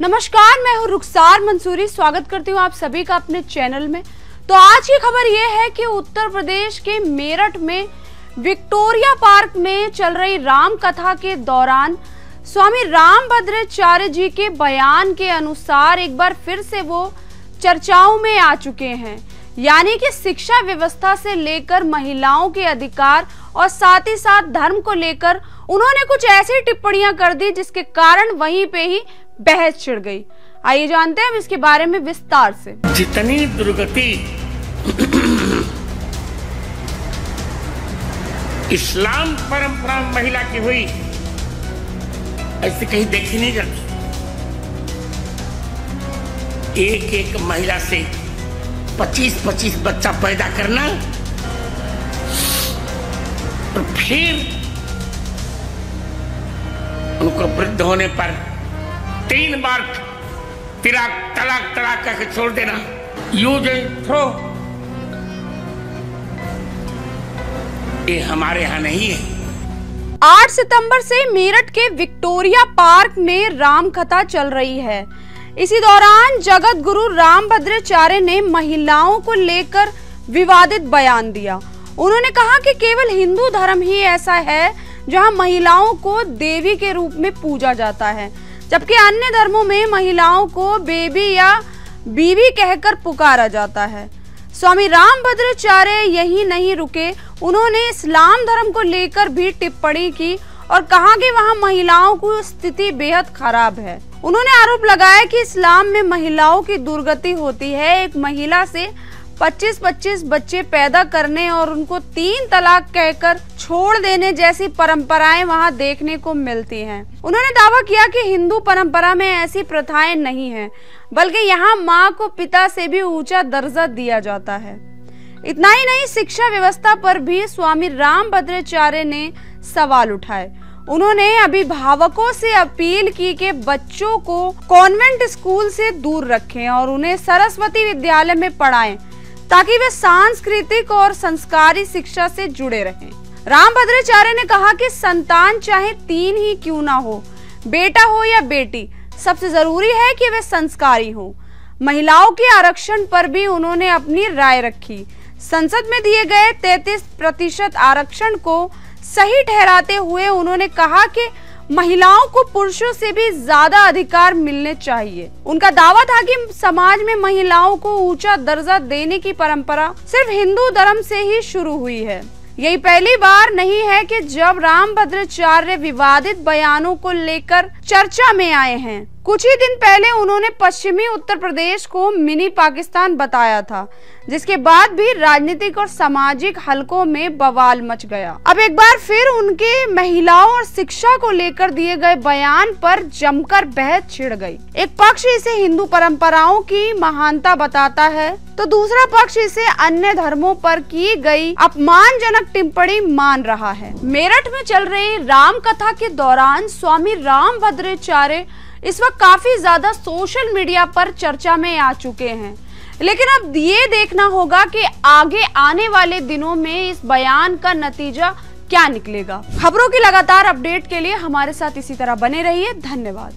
नमस्कार, मैं हूँ रुखसार मंसूरी। स्वागत करती हूँ आप सभी का अपने चैनल में। तो आज की खबर ये है कि उत्तर प्रदेश के मेरठ में विक्टोरिया पार्क में चल रही राम कथा के दौरान स्वामी रामभद्राचार्य जी के बयान के अनुसार एक बार फिर से वो चर्चाओं में आ चुके हैं। यानी कि शिक्षा व्यवस्था से लेकर महिलाओं के अधिकार और साथ ही साथ धर्म को लेकर उन्होंने कुछ ऐसी टिप्पणियां कर दी जिसके कारण वहीं पे ही बहस छिड़ गई। आइए जानते हैं हम इसके बारे में विस्तार से। जितनी दुर्गति इस्लाम परंपरा महिला की हुई ऐसे कहीं देखी नहीं जाती। एक एक महिला से 25-25 बच्चा पैदा करना और फिर उनको वृद्ध होने पर 3 बार तलाक करके छोड़ देना, यूज एंड थ्रो, ये हमारे यहाँ नहीं है। 8 सितंबर से मेरठ के विक्टोरिया पार्क में राम कथा चल रही है। इसी दौरान जगत गुरु रामभद्राचार्य ने महिलाओं को लेकर विवादित बयान दिया। उन्होंने कहा कि केवल हिंदू धर्म ही ऐसा है जहां महिलाओं को देवी के रूप में पूजा जाता है, जबकि अन्य धर्मों में महिलाओं को बेबी या बीवी कहकर पुकारा जाता है। स्वामी रामभद्राचार्य यही नहीं रुके, उन्होंने इस्लाम धर्म को लेकर भी टिप्पणी की और कहा कि वहां महिलाओं की स्थिति बेहद खराब है। उन्होंने आरोप लगाया कि इस्लाम में महिलाओं की दुर्गति होती है। एक महिला से 25-25 बच्चे पैदा करने और उनको 3 तलाक कहकर छोड़ देने जैसी परंपराएं वहां देखने को मिलती हैं। उन्होंने दावा किया कि हिंदू परंपरा में ऐसी प्रथाएं नहीं हैं, बल्कि यहाँ माँ को पिता से भी ऊंचा दर्जा दिया जाता है। इतना ही नहीं, शिक्षा व्यवस्था पर भी स्वामी रामभद्राचार्य ने सवाल उठाए। उन्होंने अभिभावकों से अपील की कि बच्चों को कॉन्वेंट स्कूल से दूर रखें और उन्हें सरस्वती विद्यालय में पढ़ाएं ताकि वे सांस्कृतिक और संस्कारी शिक्षा से जुड़े रहें। रामभद्राचार्य ने कहा कि संतान चाहे 3 ही क्यों ना हो, बेटा हो या बेटी, सबसे जरूरी है कि वे संस्कारी हो। महिलाओं के आरक्षण पर भी उन्होंने अपनी राय रखी। संसद में दिए गए 33% आरक्षण को सही ठहराते हुए उन्होंने कहा कि महिलाओं को पुरुषों से भी ज्यादा अधिकार मिलने चाहिए। उनका दावा था कि समाज में महिलाओं को ऊंचा दर्जा देने की परंपरा सिर्फ हिंदू धर्म से ही शुरू हुई है। यही पहली बार नहीं है कि जब रामभद्राचार्य विवादित बयानों को लेकर चर्चा में आए हैं। कुछ ही दिन पहले उन्होंने पश्चिमी उत्तर प्रदेश को मिनी पाकिस्तान बताया था, जिसके बाद भी राजनीतिक और सामाजिक हलकों में बवाल मच गया। अब एक बार फिर उनके महिलाओं और शिक्षा को लेकर दिए गए बयान पर जमकर बहस छिड़ गई। एक पक्ष इसे हिंदू परंपराओं की महानता बताता है, तो दूसरा पक्ष इसे अन्य धर्मों पर की गई अपमानजनक टिप्पणी मान रहा है। मेरठ में चल रही राम कथा के दौरान स्वामी रामभद्राचार्य इस वक्त काफी ज्यादा सोशल मीडिया पर चर्चा में आ चुके हैं, लेकिन अब ये देखना होगा कि आगे आने वाले दिनों में इस बयान का नतीजा क्या निकलेगा। खबरों की लगातार अपडेट के लिए हमारे साथ इसी तरह बने रहिए। धन्यवाद।